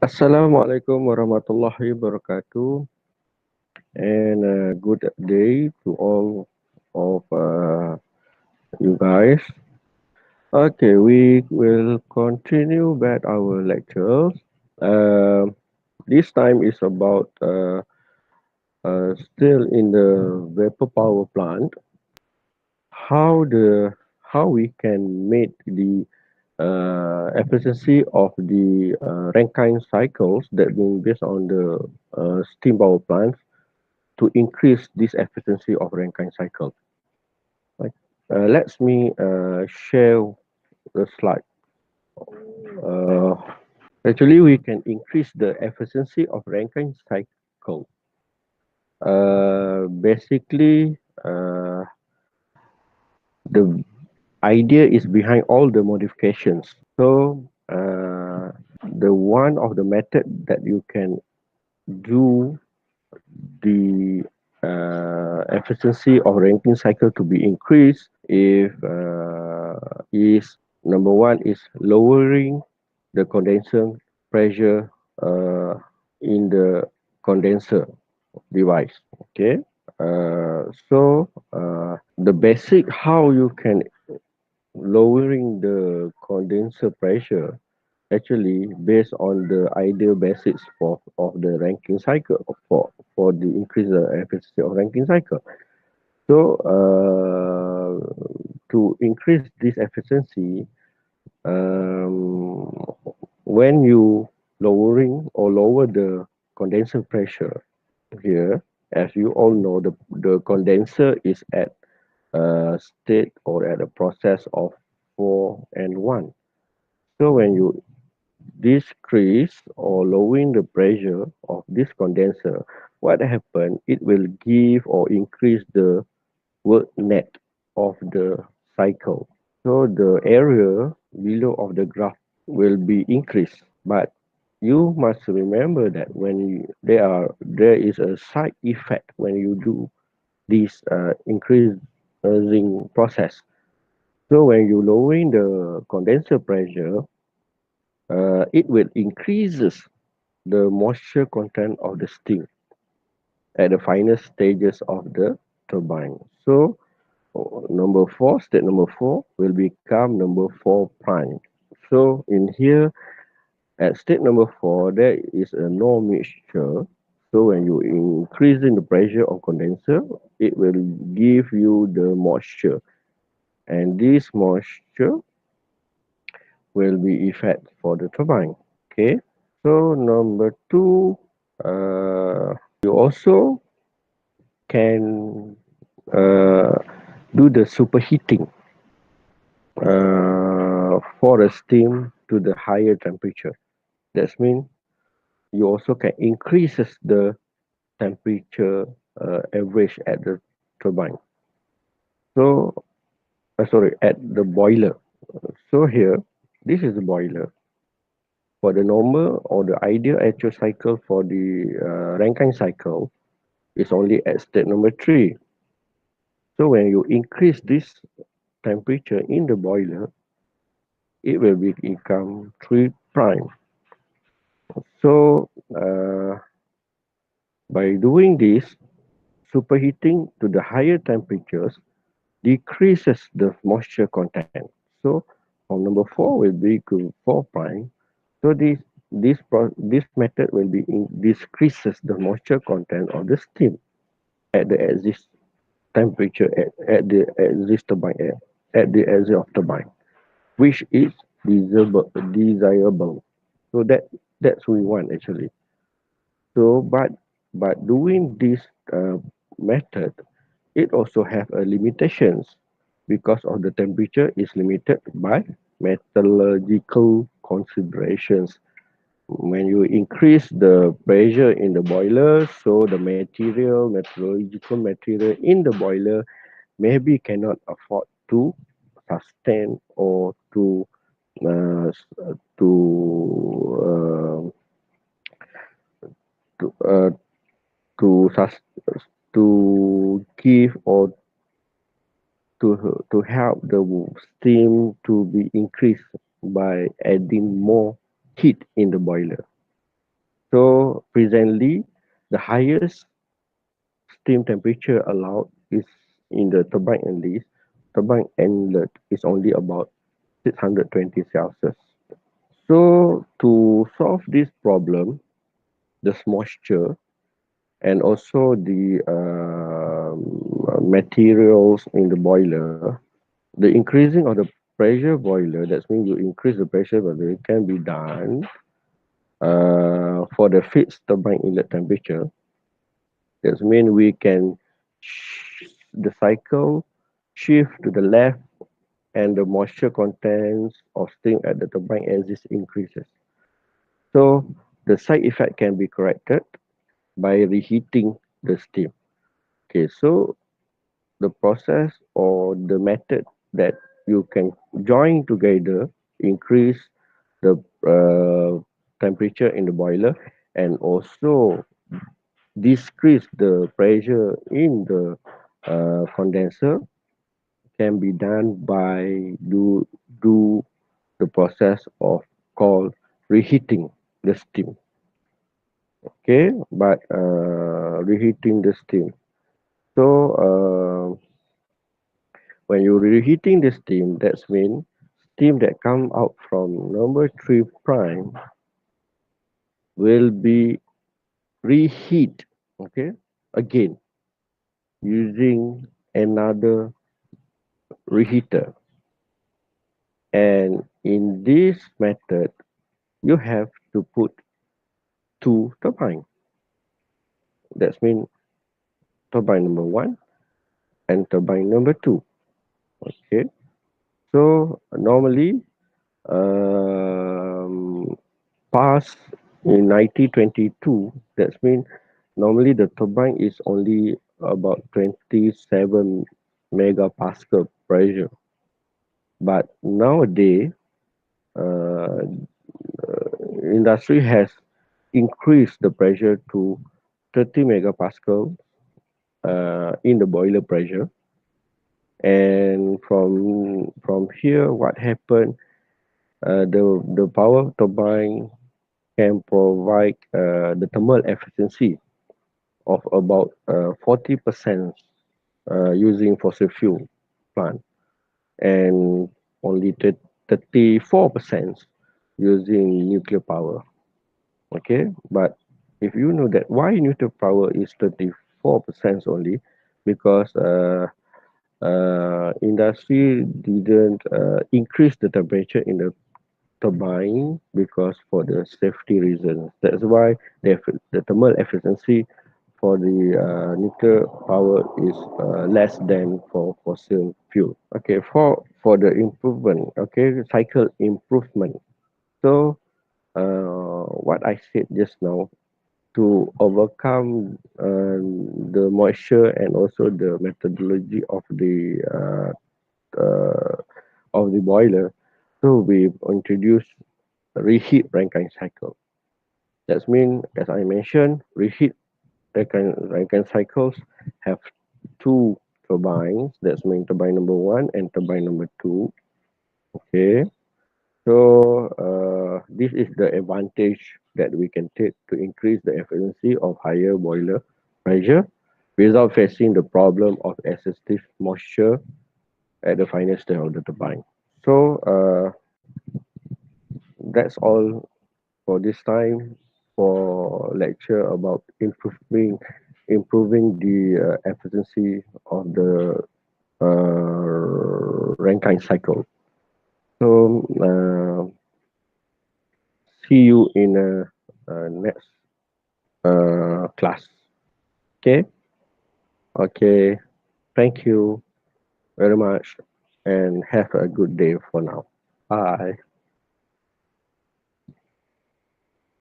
Assalamualaikum warahmatullahi wabarakatuh, and good day to all of you guys. Okay, we will continue with our lectures. Um this time is about still in the vapor power plant. How we can make the efficiency of the Rankine cycles that being based on the steam power plants to increase this efficiency of Rankine cycle. Right? Let me share the slide. Uh, Actually, we can increase the efficiency of Rankine cycle. Basically, the idea is behind all the modifications. So, the one of the method that you can do the efficiency of Rankine cycle to be increased if is number one is lowering the condenser pressure uh, in the condenser device. Okay, the basic how you can lowering the condenser pressure actually based on the ideal basics for of the Rankine cycle for the increase the efficiency of Rankine cycle. So to increase this efficiency, um, when you lowering or lower the condenser pressure here, as you all know, the condenser is at a state or at a process of 4 and 1. So when you decrease or lowering the pressure of this condenser, what happen? It will give or increase the work net of the cycle. So the area below of the graph will be increased. But you must remember that there is a side effect when you do this increasing process. So when you lowering the condenser pressure, it will increases the moisture content of the steam at the final stages of the turbine. So state number four will become number four prime. So in here at state number four, there is a no mixture. So when you increasing the pressure of condenser, it will give you the moisture, and this moisture will be effect for the turbine. Okay. So number two, you also can uh, do the superheating for a steam to the higher temperature. That means you also can increases the temperature average at the turbine. So, sorry, at the boiler. So here, this is the boiler. For the normal or the ideal actual cycle for the Rankine cycle is only at state number three. So when you increase this temperature in the boiler, it will become 3 prime. So by doing this, superheating to the higher temperatures decreases the moisture content. So from number 4 will be equal to 4 prime. So this method will be decreases the moisture content of the steam at the exist temperature at the exist turbine at the exit of turbine, which is desirable. So that's what we want actually. So but doing this method, it also have a limitations because of the temperature is limited by metallurgical considerations. When you increase the pressure in the boiler, so the metallurgical material in the boiler maybe cannot afford to sustain or uh, s- to uh, to uh, to sus- to give or to help the steam to be increased by adding more heat in the boiler. So presently, the highest steam temperature allowed is in the turbine inlet. Turbine inlet is only about 620 Celsius. So to solve this problem, this moisture and also the materials in the boiler, the increasing of the pressure boiler, that means you increase the pressure boiler, it can be done for the fixed turbine inlet temperature. That means we can the cycle shift to the left and the moisture contents of steam at the turbine axis increases. So the side effect can be corrected by reheating the steam. Okay, so the process or the method that you can join together increase the temperature in the boiler and also decrease the pressure in the condenser can be done by do the process of called reheating the steam. Okay, but reheating the steam. So when you're reheating the steam, that's mean steam that come out from number three prime will be reheat. Okay, again using another reheater, and in this method you have to put two turbine. That's mean turbine number one and turbine number two. Okay, so normally um, past in 1922, that's mean normally the turbine is only about 27 megapascal pressure, but nowadays uh, industry has increased the pressure to 30 megapascal in the boiler pressure. And from here, what happened? The power turbine can provide the thermal efficiency of about 40% using fossil fuel plant and only 34% using nuclear power. Okay, but if you know that why nuclear power is 34% only, because industry didn't increase the temperature in the turbine because for the safety reasons. That's why the thermal efficiency for the nuclear power is less than for fossil fuel. Okay, for the improvement, okay, cycle improvement. So what I said just now to overcome the moisture and also the methodology uh, of the boiler. So we introduced reheat Rankine cycle. That means, as I mentioned, reheat Rankine cycles have two turbines. That means turbine number one and turbine number two. Okay. So this is the advantage that we can take to increase the efficiency of higher boiler pressure without facing the problem of excessive moisture at the final stage of the turbine. So that's all for this time for lecture about improving the efficiency of the Rankine cycle. So see you in a next class. Okay. Okay. Thank you very much and have a good day for now. Bye.